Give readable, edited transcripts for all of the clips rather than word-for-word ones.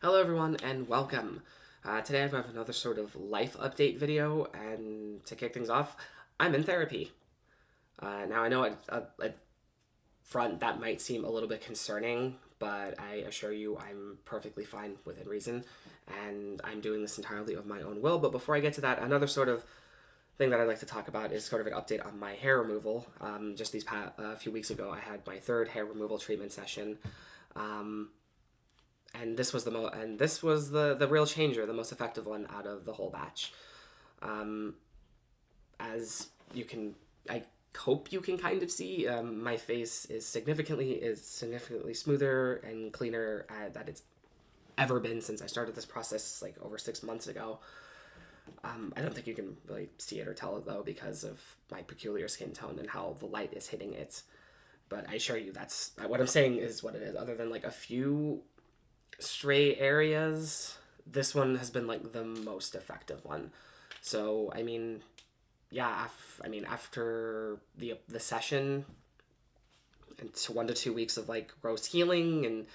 Hello everyone and welcome. Today I have another sort of life update video, and to kick things off, I'm in therapy. Now I know at front that might seem a little bit concerning, but I assure you I'm perfectly fine within reason, and I'm doing this entirely of my own will. But before I get to that, another sort of thing that I'd like to talk about is sort of an update on my hair removal. Just these few weeks ago, I had my third hair removal treatment session. And this was the real changer, the most effective one out of the whole batch. Um, as you can, I hope you can kind of see, my face is significantly smoother and cleaner that it's ever been since I started this process like over 6 months ago. I don't think you can really see it or tell it though because of my peculiar skin tone and how the light is hitting it. But I assure you, that's what I'm saying is what it is. Other than like a few stray areas, this one has been like the most effective one. So I mean, yeah, after the session, it's 1 to 2 weeks of like gross healing and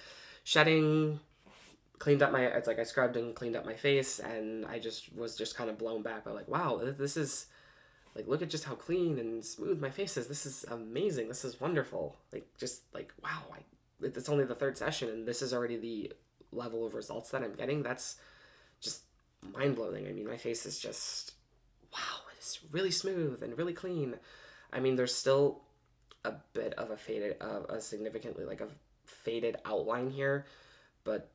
shedding, cleaned up my, it's like I scrubbed and cleaned up my face, and I just was just kind of blown back by like, wow, this is like, look at just how clean and smooth my face is. This is amazing. This is wonderful. Like, just like, wow, it's only the third session and this is already the level of results that I'm getting. That's just mind blowing. I mean, my face is just, wow, it's really smooth and really clean. I mean, there's still a bit of a significantly like a faded outline here, but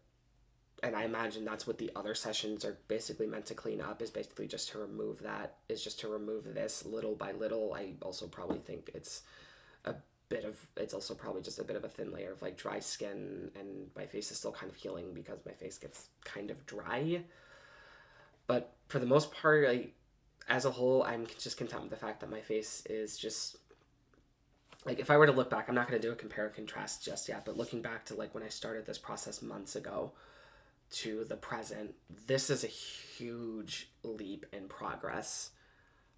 and I imagine that's what the other sessions are basically meant to clean up, is basically just to remove that, is just to remove this little by little. I also probably think it's also probably just a bit of a thin layer of like dry skin, and my face is still kind of healing because my face gets kind of dry. But for the most part, as a whole, I'm just content with the fact that my face is just like, if I were to look back, I'm not going to do a compare and contrast just yet, but looking back to like when I started this process months ago to the present, this is a huge leap in progress.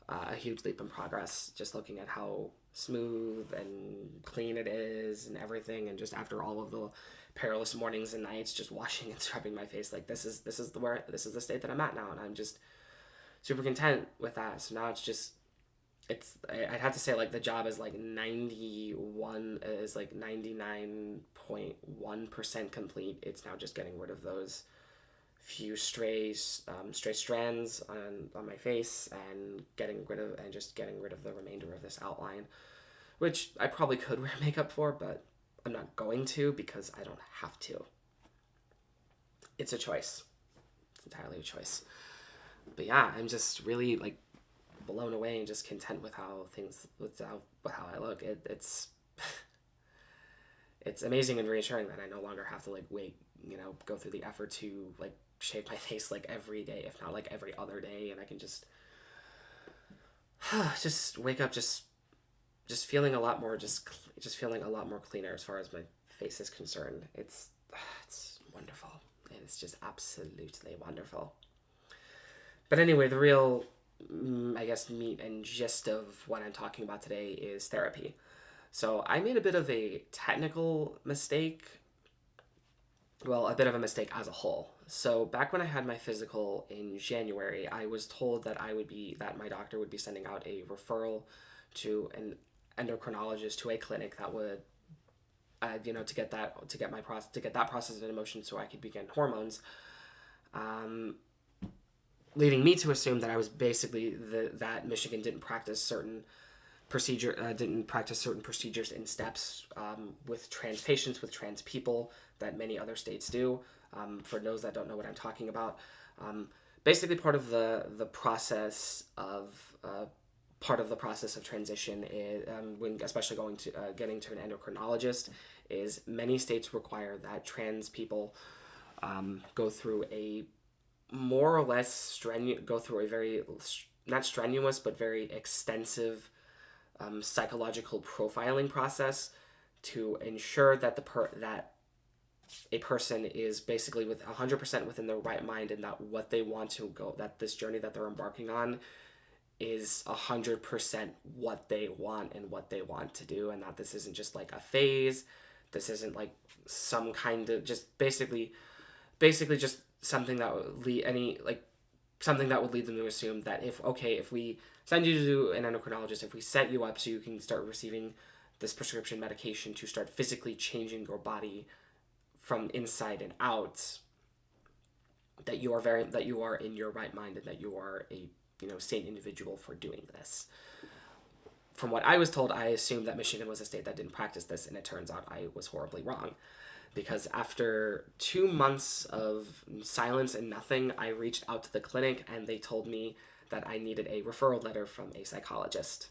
A huge leap in progress, just looking at how smooth and clean it is and everything, and just after all of the perilous mornings and nights just washing and scrubbing my face, like this is the state that I'm at now, and I'm just super content with that. So now I'd have to say like the job is like 99.1% complete. It's now just getting rid of those few stray strands on my face, and getting rid of the remainder of this outline, which I probably could wear makeup for, but I'm not going to because I don't have to. It's a choice. It's entirely a choice. But yeah, I'm just really like blown away and just content with how I look. It's amazing and reassuring that I no longer have to like go through the effort to like shave my face like every day, if not like every other day, and I can just just wake up just feeling a lot more feeling a lot more cleaner as far as my face is concerned. It's wonderful. It's just absolutely wonderful. But anyway, the real I guess meat and gist of what I'm talking about today is therapy. So I made a bit of a technical mistake, well, a bit of a mistake as a whole. So back when I had my physical in January, I was told that my doctor would be sending out a referral to an endocrinologist, to a clinic that would, to get that process in motion so I could begin hormones. Leading me to assume that I was basically that Michigan didn't practice certain procedures and steps with trans patients, with trans people, that many other states do. For those that don't know what I'm talking about, basically part of the process of transition is, when especially getting to an endocrinologist, is many states require that trans people go through a more or less go through a very, not strenuous but very extensive psychological profiling process to ensure that that a person is basically with 100% within their right mind, and that this journey that they're embarking on is 100% what they want and what they want to do, and that this isn't just like a phase. This isn't like some kind of, just basically basically just something that would lead something that would lead them to assume that if we send you to an endocrinologist, if we set you up so you can start receiving this prescription medication to start physically changing your body from inside and out, that you are in your right mind and that you are a sane individual for doing this. From what I was told, I assumed that Michigan was a state that didn't practice this, and it turns out I was horribly wrong. Because after 2 months of silence and nothing, I reached out to the clinic and they told me that I needed a referral letter from a psychologist,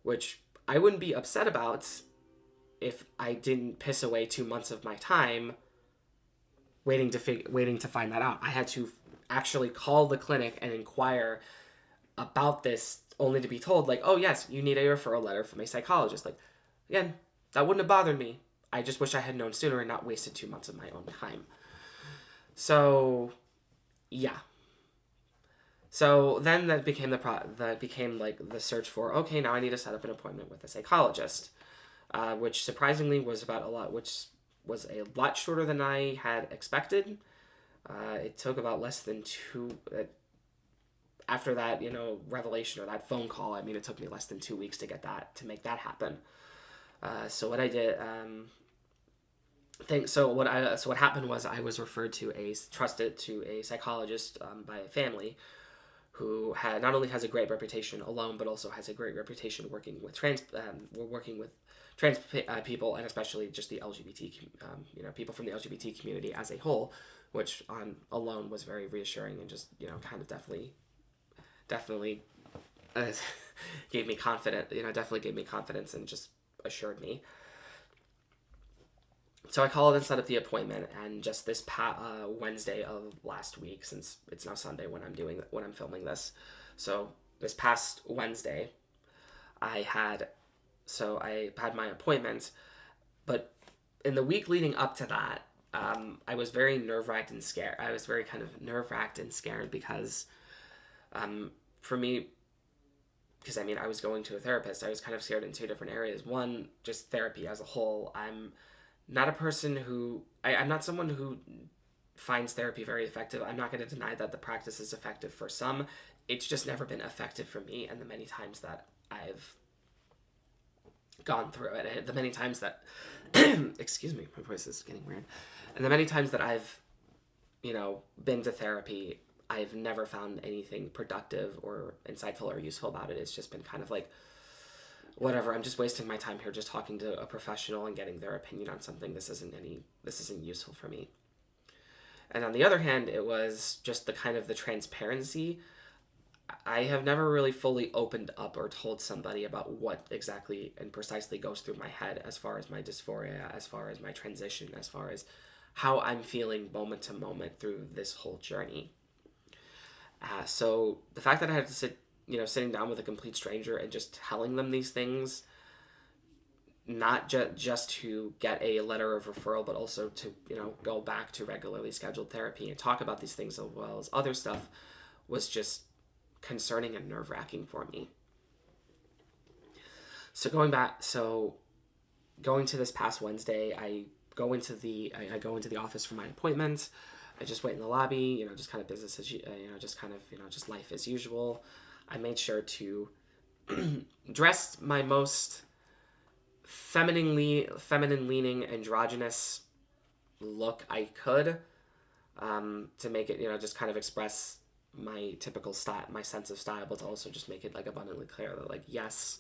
which I wouldn't be upset about if I didn't piss away 2 months of my time waiting to find that out. I had to actually call the clinic and inquire about this, only to be told, like, oh yes, you need a referral letter from a psychologist. Like, again, that wouldn't have bothered me. I just wish I had known sooner and not wasted 2 months of my own time. So, yeah. So then that became like the search for, okay, now I need to set up an appointment with a psychologist, which surprisingly was was a lot shorter than I had expected. It took about less than after that, revelation or that phone call. I mean, it took me less than 2 weeks to make that happen. So what I did, what happened was I was referred to a psychologist by a family who not only has a great reputation alone, but also has a great reputation working with trans people, and especially just the LGBT, people from the LGBT community as a whole, which alone was very reassuring and just kind of definitely gave me confidence and just assured me. So I called and set up the appointment, and just this Wednesday of last week, since it's now Sunday when I'm filming this, so this past Wednesday, I had my appointment, but in the week leading up to that, I was very nerve-wracked and scared. I was very kind of nerve-wracked and scared because, for me, because I was going to a therapist, I was kind of scared in two different areas. One, just therapy as a whole. I'm not a person who, I'm not someone who finds therapy very effective. I'm not going to deny that the practice is effective for some. It's just never been effective for me, and the many times that I've gone through it, and the many times that, excuse me, my voice is getting weird, and the many times that I've, been to therapy, I've never found anything productive or insightful or useful about it. It's just been kind of like, whatever, I'm just wasting my time here just talking to a professional and getting their opinion on something. This isn't useful for me. And on the other hand, it was just the transparency. I have never really fully opened up or told somebody about what exactly and precisely goes through my head as far as my dysphoria, as far as my transition, as far as how I'm feeling moment to moment through this whole journey. So the fact that I had to sitting down with a complete stranger and just telling them these things, not just to get a letter of referral, but also to, go back to regularly scheduled therapy and talk about these things as well as other stuff, was just concerning and nerve-wracking for me. So going to this past Wednesday, I go into the office for my appointment. I just wait in the lobby, just kind of business as just life as usual. I made sure to dress my most feminine leaning androgynous look I could, to make it, just kind of express my typical style, my sense of style, but to also just make it like abundantly clear that, like, yes,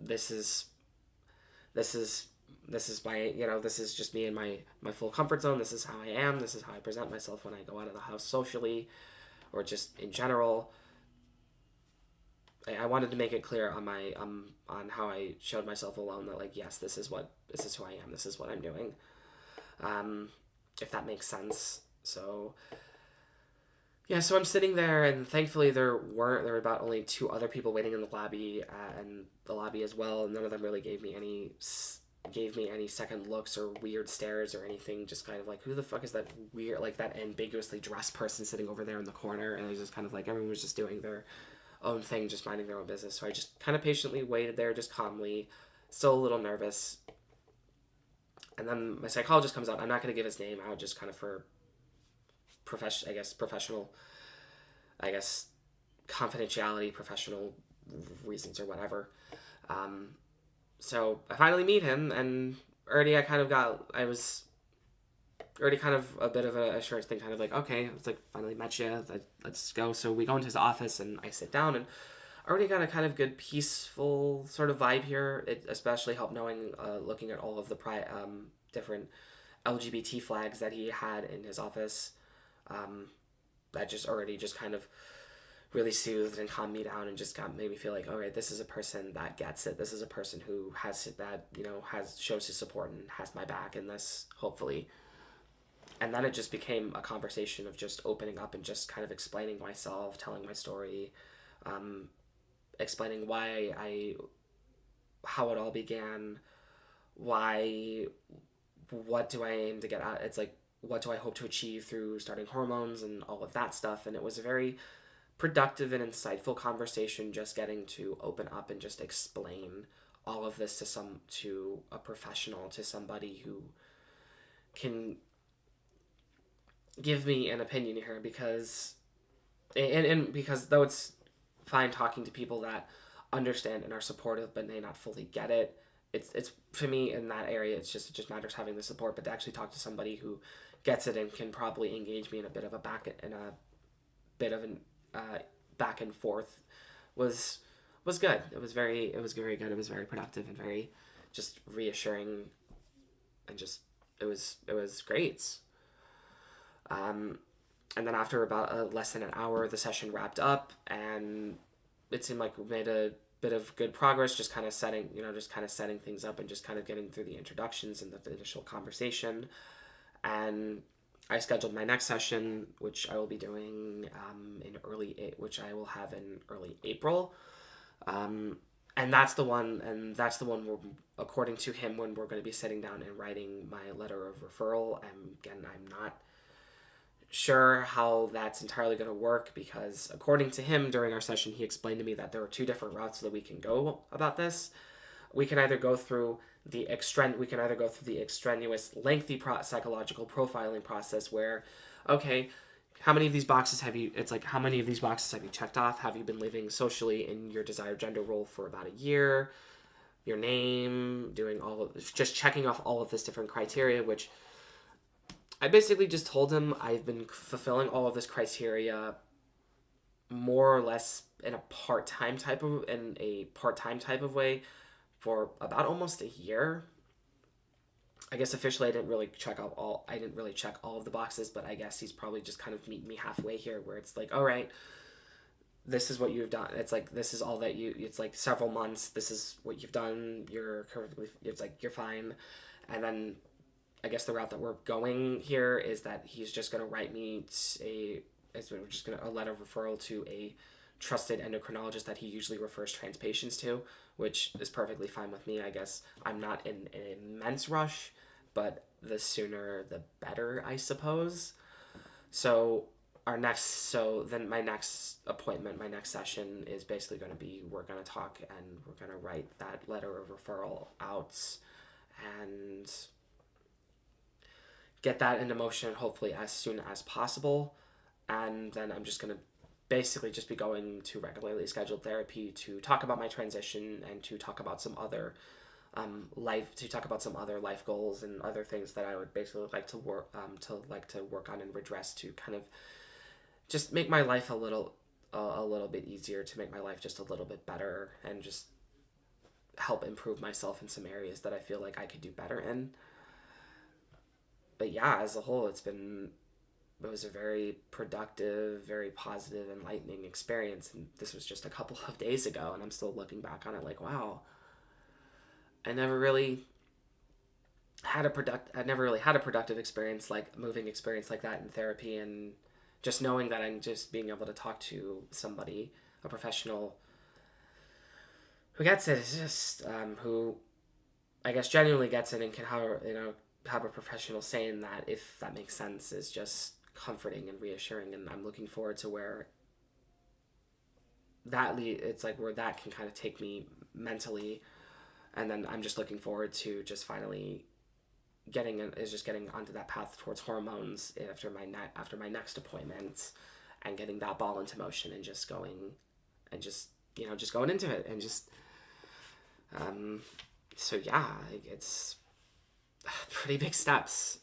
this is my, this is just me in my full comfort zone. This is how I am. This is how I present myself when I go out of the house socially or just in general. I wanted to make it clear on how I showed myself alone that, like, yes, this is who I am. This is what I'm doing. If that makes sense. So yeah, so I'm sitting there, and thankfully there were about only 2 other people waiting in the lobby, and the lobby as well. None of them really gave me any second looks or weird stares or anything. Just kind of like, who the fuck is that weird, like, that ambiguously dressed person sitting over there in the corner? And it was just kind of like everyone was just doing their own thing, just minding their own business. So I just kind of patiently waited there, just calmly, still a little nervous. And then my psychologist comes out. I'm not going to give his name out just kind of for professional, I guess, confidentiality, professional reasons or whatever. Um, so I finally meet him, and already I was already kind of a bit of an assurance thing, kind of like, okay, it's like, finally met you, let's go. So we go into his office, and I sit down, and I already got a kind of good, peaceful sort of vibe here. It especially helped knowing, looking at all of the different LGBT flags that he had in his office. Um, that just already just kind of really soothed and calmed me down and just made me feel like, all right, this is a person that gets it. This is a person who has that, has shows his support and has my back in this, hopefully. And then it just became a conversation of just opening up and just kind of explaining myself, telling my story, um, explaining how it all began, why, what do I aim to get at? It's like, what do I hope to achieve through starting hormones and all of that stuff? And it was a very productive and insightful conversation, just getting to open up and just explain all of this to a professional, to somebody who can give me an opinion here, because because though it's fine talking to people that understand and are supportive but may not fully get it, it's for me in that area, it just matters having the support. But to actually talk to somebody who gets it and can probably engage me in a bit of an back and forth was good. It was very good. It was very productive and very just reassuring, and just it was great. Um, and then after about less than an hour, the session wrapped up, and it seemed like we made a bit of good progress, just kind of setting things up and just kind of getting through the introductions and the initial conversation. And I scheduled my next session, which I will be doing which I will have in early April. And that's the one where, according to him, when we're going to be sitting down and writing my letter of referral. And again, I'm not sure how that's entirely going to work, because according to him, during our session, he explained to me that there are two different routes that we can go about this. We can either go through the extraneous, lengthy psychological profiling process where, okay, how many of these boxes have you checked off? Have you been living socially in your desired gender role for about a year? Your name, just checking off all of this different criteria, which I basically just told him I've been fulfilling all of this criteria more or less in a part-time type of way for about almost a year. I guess officially I didn't really check all of the boxes, but I guess he's probably just kind of meeting me halfway here, where it's like, all right, this is what you've done. It's like, this is all that it's like several months. This is what you've done. It's like, you're fine. And then I guess the route that we're going here is that he's just going to write me a letter of referral to a trusted endocrinologist that he usually refers trans patients to, which is perfectly fine with me. I guess I'm not in an immense rush, but the sooner the better, I suppose. So my next appointment, my next session is basically going to be, we're going to talk and we're going to write that letter of referral out and get that into motion, hopefully as soon as possible. And then I'm just going to basically just be going to regularly scheduled therapy to talk about my transition and to talk about some other life goals and other things that I would basically like to work on and redress, to kind of just make my life a little bit easier, to make my life just a little bit better, and just help improve myself in some areas that I feel like I could do better in. But yeah, as a whole, it was a very productive, very positive, enlightening experience. And this was just a couple of days ago, and I'm still looking back on it like, wow, I never really had a productive experience, like moving experience like that in therapy. And just knowing that I'm just being able to talk to somebody, a professional who gets it, is just who I guess genuinely gets it and can have a professional saying that, if that makes sense, is just comforting and reassuring. And I'm looking forward to where where that can kind of take me mentally. And then I'm just looking forward to just finally just getting onto that path towards hormones after my next appointment, and getting that ball into motion and just going, and just going into it, and just so yeah, it's pretty big steps,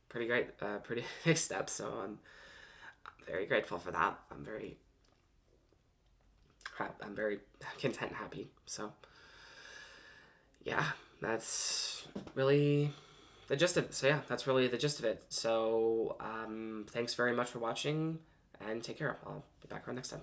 pretty great, pretty big steps. So I'm very grateful for that. I'm very content and happy. So yeah, that's really the gist of it. So yeah, that's really the gist of it. So thanks very much for watching, and take care. I'll be back around next time.